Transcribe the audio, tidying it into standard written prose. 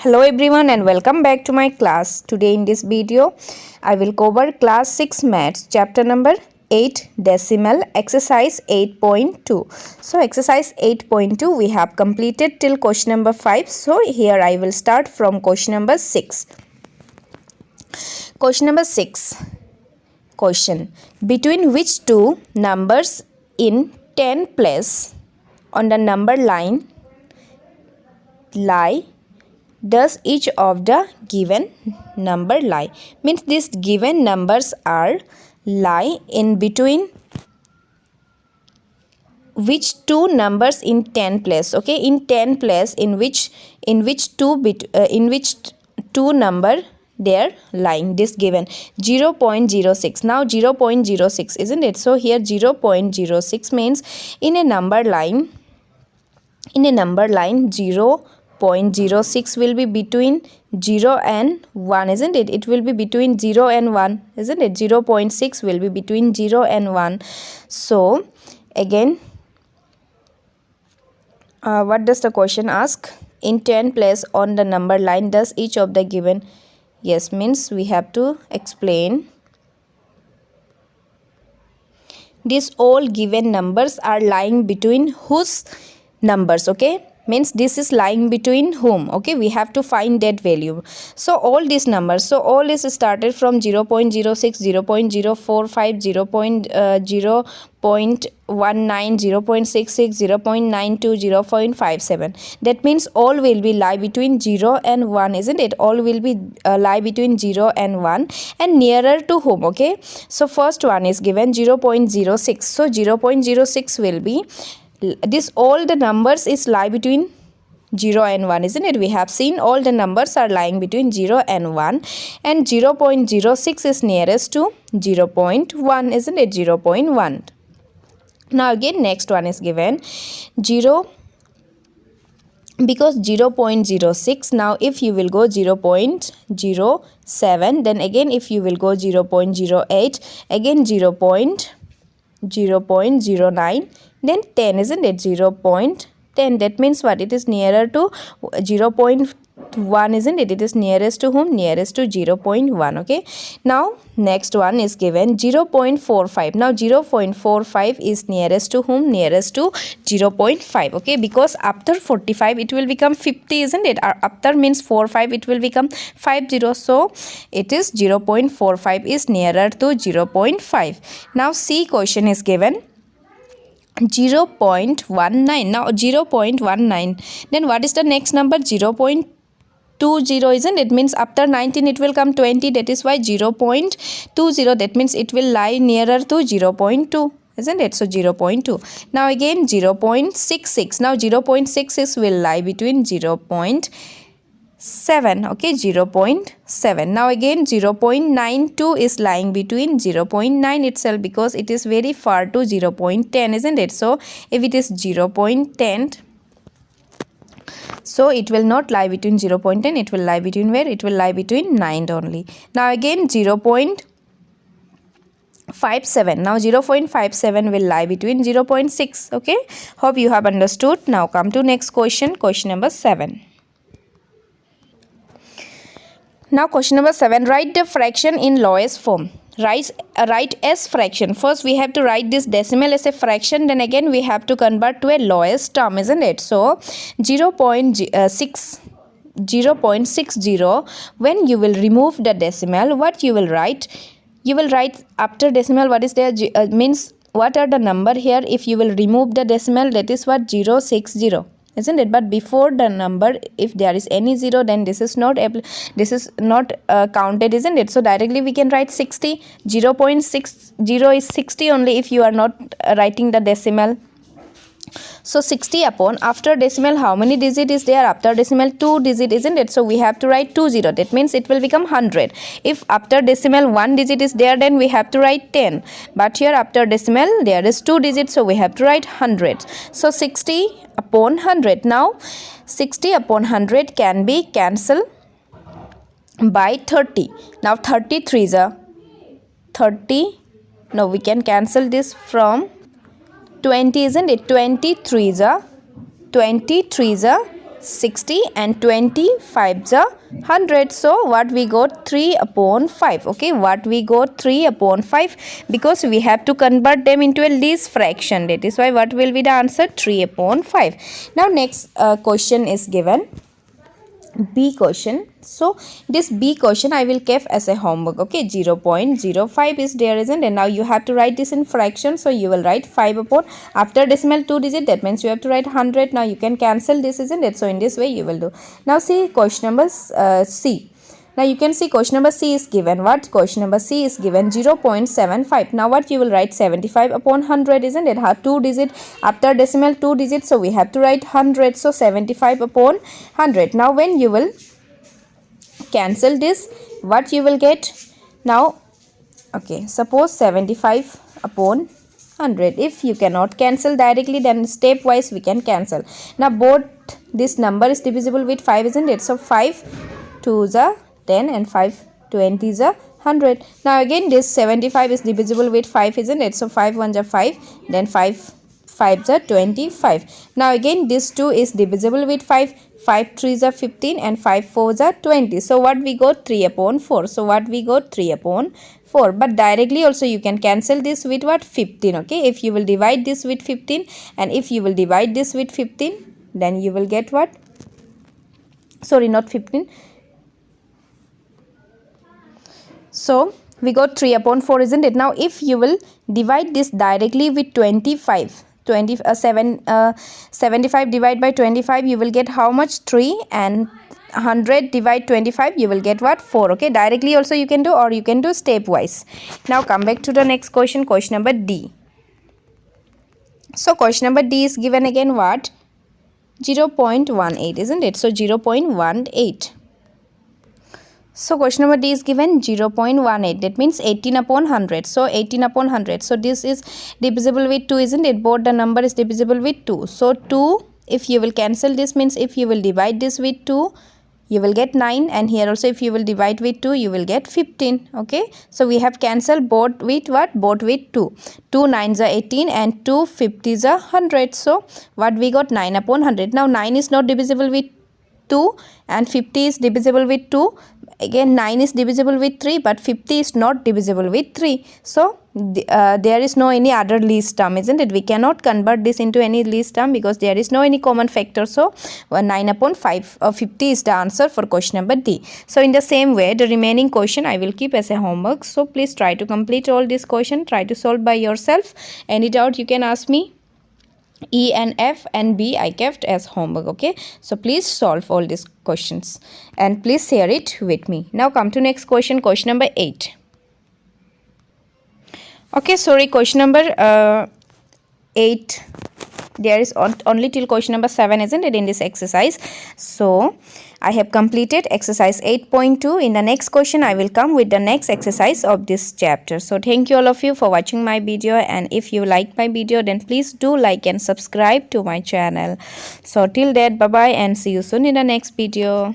Hello everyone and welcome back to my class. Today in this video I will cover class 6 maths chapter number 8 decimal exercise 8.2. So exercise 8.2 we have completed till question number 5. So here I will start from question number 6. Question number 6. Question: between which two numbers in 10 place on the number line lie does each of the given number lie? Means these given numbers are lie in between which two numbers in 10 place. Okay, in 10 place in which two number they are lying. This given 0.06. Now 0.06, isn't it? So here 0.06 means in a number line 0.06 will be between 0 and 1, isn't it? It will be between 0 and 1, isn't it? 0.6 will be between 0 and 1. So again, what does the question ask? In 10 place on the number line does each of the given, yes, means we have to explain these all given numbers are lying between whose numbers. Okay, means this is lying between whom. Okay, we have to find that value. So all these numbers, so all is started from 0.06, 0.045, 0.019, 0.66, 0.92, 0.57. that means all will be lie between 0 and 1, isn't it? All will be lie between 0 and 1 and nearer to whom. Okay, so first one is given 0.06. so 0.06 will be this, all the numbers is lie between 0 and 1, isn't it? We have seen all the numbers are lying between 0 and 1 and 0.06 is nearest to 0.1, isn't it? 0.1. Now again next one is given 0, because 0.06. now if you will go 0.07, then again if you will go 0.08, again 0.09, then 10, isn't it? 0.10. that means what? It is nearer to 0.1, isn't it? It is nearest to whom? Nearest to 0.1. Okay, now next one is given 0.45. now 0.45 is nearest to whom? Nearest to 0.5. okay, because after 45 it will become 50, isn't it? Or after means 45 it will become 50, so it is 0.45 is nearer to 0.5. now C question is given 0.19. now 0.19, then what is the next number? 0.20, isn't it? Means after 19 it will come 20, that is why 0.20, that means it will lie nearer to 0.2, isn't it? So 0.2. now again 0.66. now 0.66 will lie between 0.7. okay, 0.7. now again 0.92 is lying between 0.9 itself, because it is very far to 0.10, isn't it? So if it is 0.10, so it will not lie between 0.10, it will lie between where? It will lie between 9 only. now again 0.57. now 0.57 will lie between 0.6. okay, hope you have understood. Now come to next question, question number 7. Now question number 7, write the fraction in lowest form. Write as fraction. First we have to write this decimal as a fraction, then again we have to convert to a lowest term, isn't it? So 0.60, when you will remove the decimal, what you will write? You will write after decimal what is there, means what are the number here. If you will remove the decimal, that is what? 060, isn't it? But before the number, if there is any 0, then this is not counted, isn't it? So directly we can write 60. 0.60 is 60 only if you are not writing the decimal. So 60 upon, after decimal how many digit is there? After decimal 2 digit, isn't it? So we have to write 20, that means it will become 100. if after decimal 1 digit is there, then we have to write 10, but here after decimal there is 2 digits, so we have to write 100. so 60 upon 100. now 60 upon 100 can be cancelled by 30. now 33 is a 30. now we can cancel this from 20, isn't it? 23 is a 60 and 25 are 100. So what we got? 3 upon 5. Okay, what we got? 3 upon 5, because we have to convert them into a least fraction. That is why what will be the answer? 3 upon 5. Now next question is given. B question. So this B question I will keep as a homework. Okay, 0.05 is there, isn't it? Now you have to write this in fraction. So you will write 5 upon, after decimal 2 digit, that means you have to write 100. Now you can cancel this, isn't it? So in this way you will do. Now see question number C. Now you can see question number C is given. What? Question number C is given 0.75. Now what you will write? 75 upon 100, isn't it? 2 digit, after decimal 2 digits, so we have to write 100. So 75 upon 100. Now when you will cancel this, what you will get? Now okay, suppose 75 upon 100. If you cannot cancel directly, then stepwise we can cancel. Now both this number is divisible with 5, isn't it? So 5 2s are 10 and 5 20s are 100. Now again this 75 is divisible with 5, isn't it? So 5 1s are 5, then 5 5s are 25. Now again this 2 is divisible with 5, 5 3s are 15 and 5 4s are 20. So what we got? 3 upon 4. So what we got? 3 upon 4. But directly also you can cancel this with what? 15. Okay, if you will divide this with 15 and if you will divide this with 15, then you will get what? Sorry, not 15. So we got 3 upon 4, isn't it? Now if you will divide this directly with 25, 75 divided by 25, you will get how much? 3, and 100 divide 25, you will get what? 4. Okay, directly also you can do, or you can do stepwise. Now come back to the next question, question number D. So question number D is given again what? 0.18, isn't it? So 0.18. So question number D is given 0.18. That means 18 upon 100. So 18 upon 100. So this is divisible with 2, isn't it? Both the number is divisible with 2. So 2, if you will cancel this, means if you will divide this with 2, you will get 9, and here also if you will divide with 2, you will get 15. Okay, so we have cancelled both with what? Both with 2. 2 9s are 18 and 2 50s are 100. So what we got? 9 upon 100. Now 9 is not divisible with 2 and 50 is divisible with 2. Again 9 is divisible with 3, but 50 is not divisible with 3. So there is no any other least term, isn't it? We cannot convert this into any least term because there is no any common factor. So 9 upon 50 is the answer for question number D. So in the same way, the remaining question I will keep as a homework. So please try to complete all this question. Try to solve by yourself. Any doubt you can ask me. E and F and B I kept as homework. Okay, so please solve all these questions and please share it with me. Now come to next question, question number 8. Okay, sorry, question number 8. There is only till question number 7, isn't it, in this exercise? So I have completed exercise 8.2. In the next question I will come with the next exercise of this chapter. So thank you all of you for watching my video, and if you like my video then please do like and subscribe to my channel. So till that, bye bye and see you soon in the next video.